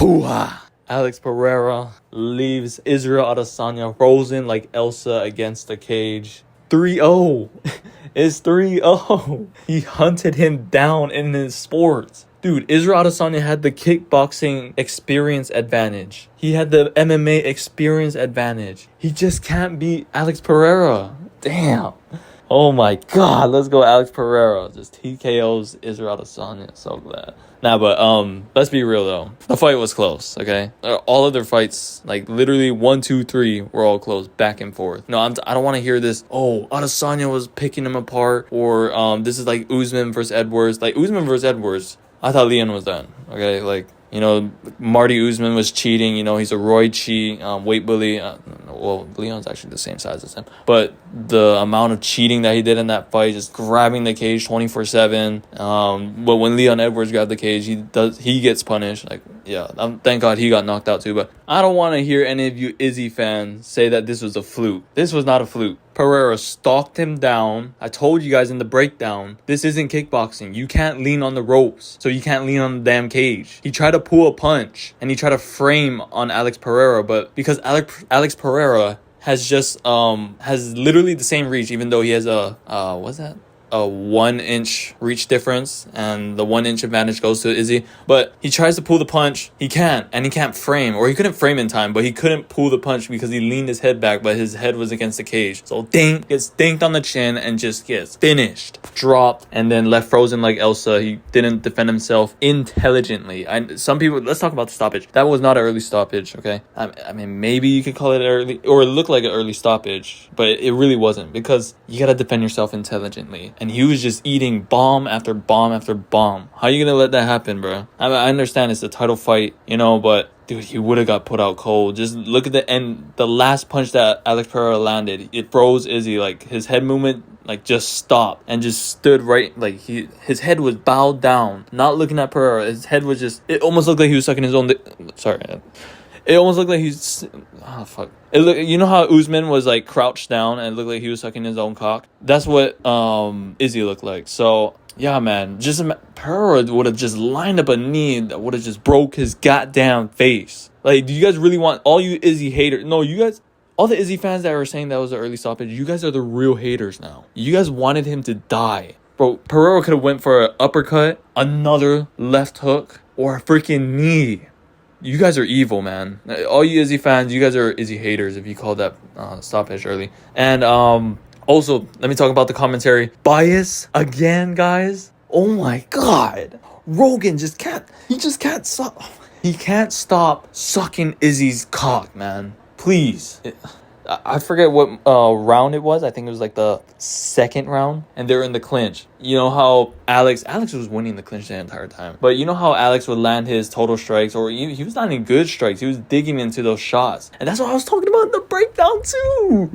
Pooah! Alex Pereira leaves Israel Adesanya frozen like Elsa against the cage. 3-0. It's 3-0. He hunted him down in his sports. Dude, Israel Adesanya had the kickboxing experience advantage. He had the MMA experience advantage. He just can't beat Alex Pereira. Damn. Oh my god, let's go Alex Pereira. Just TKOs Israel Adesanya. So glad. Nah, but let's be real though. The fight was close, okay? All of their fights, like literally 1, 2, 3, were all close, back and forth. No, I don't want to hear this. Oh, Adesanya was picking him apart, or this is like Usman versus Edwards. Like Usman versus Edwards, I thought Leon was done. Okay, like Marty Usman was cheating. He's a roid cheat, weight bully. Well, Leon's actually the same size as him, but the amount of cheating that he did in that fight, just grabbing the cage 24/7. But when Leon Edwards grabbed the cage, he gets punished. Like, yeah, thank God he got knocked out too. But I don't want to hear any of you Izzy fans say that this was a fluke. This was not a fluke. Pereira stalked him down. I told you guys in the breakdown, this isn't kickboxing. You can't lean on the ropes, so you can't lean on the damn cage. He tried to pull a punch, and he tried to frame on Alex Pereira, but because Alex Pereira has literally the same reach, even though he has a 1-inch reach difference, and the 1-inch advantage goes to Izzy. But he tries to pull the punch, he can't, and he can't frame, or he couldn't frame in time, but he couldn't pull the punch because he leaned his head back, but his head was against the cage. So gets dinked on the chin and just gets finished, dropped, and then left frozen like Elsa. He didn't defend himself intelligently. Some people, let's talk about the stoppage. That was not an early stoppage, okay? I mean, maybe you could call it early, or it looked like an early stoppage, but it really wasn't, because you gotta defend yourself intelligently. And he was just eating bomb after bomb after bomb. How you gonna let that happen, bro? I understand it's a title fight, but dude, he would have got put out cold. Just look at the end. The last punch that Alex Pereira landed, it froze Izzy. Like, his head movement, like, just stopped and just stood right. Like, his head was bowed down, not looking at Pereira. His head was just, it almost looked like he was sucking his own sorry. It almost looked like he's... Oh, fuck. You know how Usman was, like, crouched down and it looked like he was sucking his own cock? That's what Izzy looked like. So, yeah, man. Pereira would have just lined up a knee that would have just broke his goddamn face. Like, do you guys really want... All you Izzy haters... No, you guys... All the Izzy fans that were saying that was an early stoppage, you guys are the real haters now. You guys wanted him to die. Bro, Pereira could have went for an uppercut, another left hook, or a freaking knee. You guys are evil, man. All you Izzy fans, you guys are Izzy haters if you call that stoppage early. And also, let me talk about the commentary. Bias again, guys. Oh my god. Rogan just can't stop. He can't stop sucking Izzy's cock, man. Please. I forget what round it was. I think it was like the second round, and they're in the clinch. You know how Alex was winning the clinch the entire time, but you know how Alex would land his total strikes, or he was landing good strikes. He was digging into those shots, and that's what I was talking about in the breakdown too.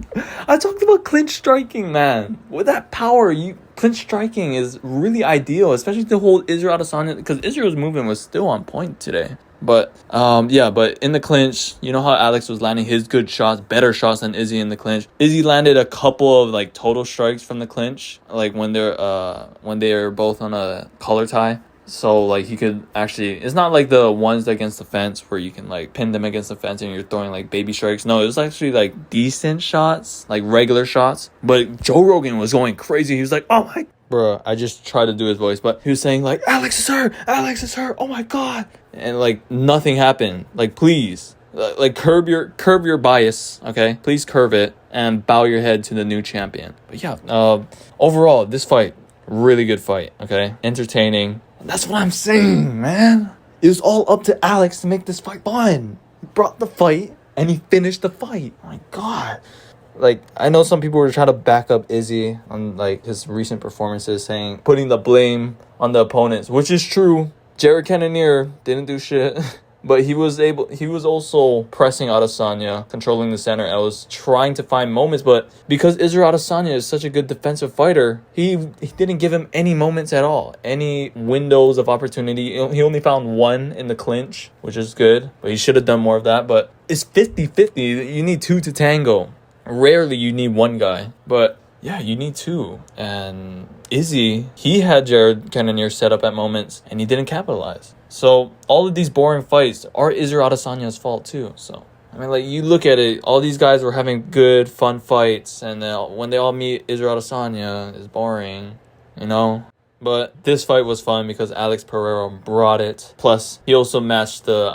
I talked about clinch striking, man. With that power, clinch striking is really ideal, especially to hold Israel Adesanya, because Israel's movement was still on point today. But but in the clinch, you know how Alex was landing his good shots, better shots than Izzy in the clinch. Izzy landed a couple of like total strikes from the clinch, like when they're both on a collar tie. So like he could actually, it's not like the ones against the fence where you can like pin them against the fence and you're throwing like baby strikes. No, it was actually like decent shots, like regular shots. But Joe Rogan was going crazy. He was like, oh my... Bruh, I just tried to do his voice, but he was saying like, Alex is hurt, oh my god. And like nothing happened. Like, please, like curb your bias, okay? Please curb it and bow your head to the new champion. But yeah, overall, this fight, really good fight, okay? Entertaining. That's what I'm saying, man. It was all up to Alex to make this fight fun. He brought the fight and he finished the fight. Oh my god. Like, I know some people were trying to back up Izzy on like his recent performances, putting the blame on the opponents, which is true. Jared Cannonier didn't do shit, but he was also pressing Adesanya, controlling the center, and was trying to find moments. But because Israel Adesanya is such a good defensive fighter, he didn't give him any moments at all, any windows of opportunity. He only found one in the clinch, which is good, but he should have done more of that. But it's 50-50. You need two to tango. Rarely you need one guy, but yeah, you need two. And Izzy, he had Jared Cannonier set up at moments and he didn't capitalize. So all of these boring fights are Israel Adesanya's fault too. So I mean, like, you look at it, all these guys were having good, fun fights, and when they all meet, Israel Adesanya is boring, you know? But this fight was fun because Alex Pereira brought it. Plus, he also matched the,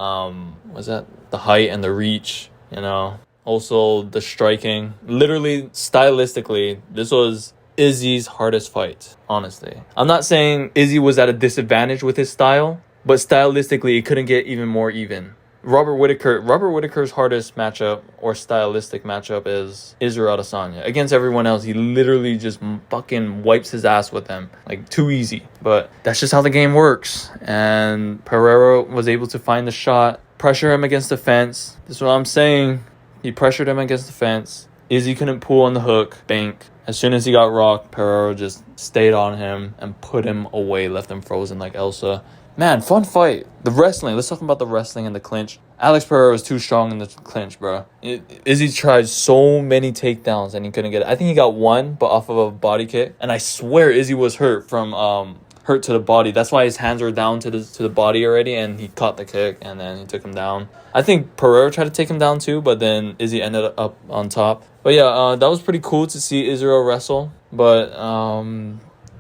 the height and the reach, you know? Also, the striking. Literally, stylistically, this was Izzy's hardest fight, honestly. I'm not saying Izzy was at a disadvantage with his style, but stylistically, it couldn't get even more even. Robert Whittaker's hardest matchup or stylistic matchup is Israel Adesanya. Against everyone else, he literally just fucking wipes his ass with them. Like, too easy. But that's just how the game works. And Pereira was able to find the shot, pressure him against the fence. This is what I'm saying. He pressured him against the fence. Izzy couldn't pull on the hook, bank. As soon as he got rocked, Pereira just stayed on him and put him away, left him frozen like Elsa. Man, fun fight. The wrestling. Let's talk about the wrestling and the clinch. Alex Pereira was too strong in the clinch, bro. Izzy tried so many takedowns and he couldn't get it. I think he got one, but off of a body kick. And I swear Izzy was hurt from hurt to the body. That's why his hands were down to the body already, and he caught the kick and then he took him down. I think Pereira tried to take him down too, but then Izzy ended up on top. But yeah, that was pretty cool to see Israel wrestle. But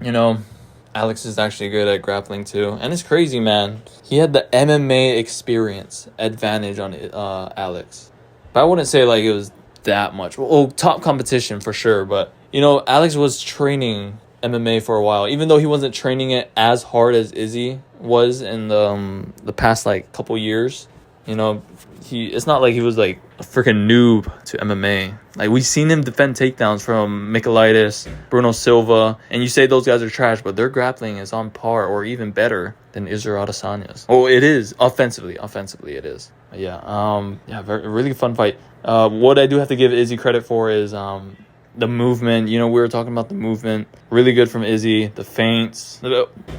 you know, Alex is actually good at grappling too. And it's crazy, man. He had the MMA experience advantage on Alex. But I wouldn't say like it was that much. Well, top competition for sure. But, you know, Alex was training MMA for a while. Even though he wasn't training it as hard as Izzy was in the past like couple years. You know, it's not like he was like a freaking noob to MMA. Like, we've seen him defend takedowns from Michaelitis, Bruno Silva, and you say those guys are trash, but their grappling is on par or even better than Israel Adesanya's. Oh, it is offensively it is. But yeah, really fun fight. What I do have to give Izzy credit for is the movement. You know, we were talking about the movement. Really good from Izzy. The feints.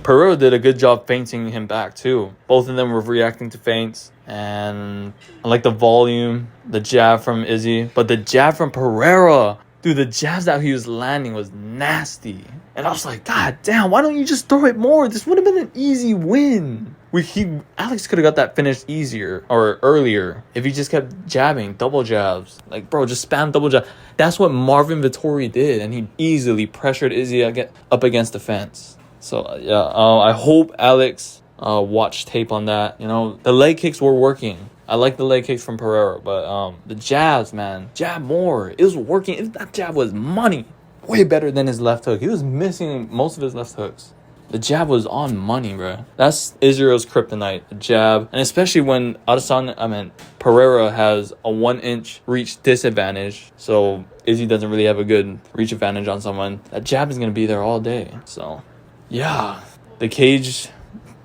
Pereira did a good job feinting him back too. Both of them were reacting to feints. And I like the volume, the jab from Izzy. But the jab from Pereira, dude, the jabs that he was landing was nasty. And I was like, God damn, why don't you just throw it more? This would have been an easy win. Alex could have got that finished easier or earlier if he just kept jabbing, double jabs. Like, bro, just spam double jab. That's what Marvin Vettori did, and he easily pressured Izzy up against the fence. So, yeah, I hope Alex watched tape on that. You know, the leg kicks were working. I like the leg kicks from Pereira, but the jabs, man, jab more. It was working. That jab was money. Way better than his left hook. He was missing most of his left hooks. The jab was on money, bro. That's Israel's kryptonite, the jab. And especially when Pereira has a 1-inch reach disadvantage. So Izzy doesn't really have a good reach advantage on someone. That jab is going to be there all day. So, yeah. The cage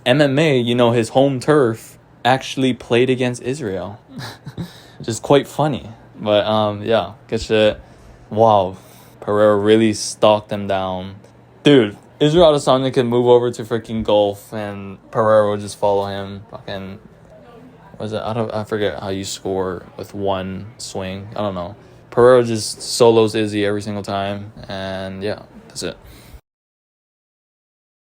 MMA, you know, his home turf, actually played against Israel. Just quite funny. But, yeah. Good shit. Wow. Pereira really stalked them down. Dude. Israel Adesanya can move over to freaking golf and Pereira will just follow him. Fucking, what is it? I forget how you score with one swing. I don't know. Pereira just solos Izzy every single time. And yeah, that's it.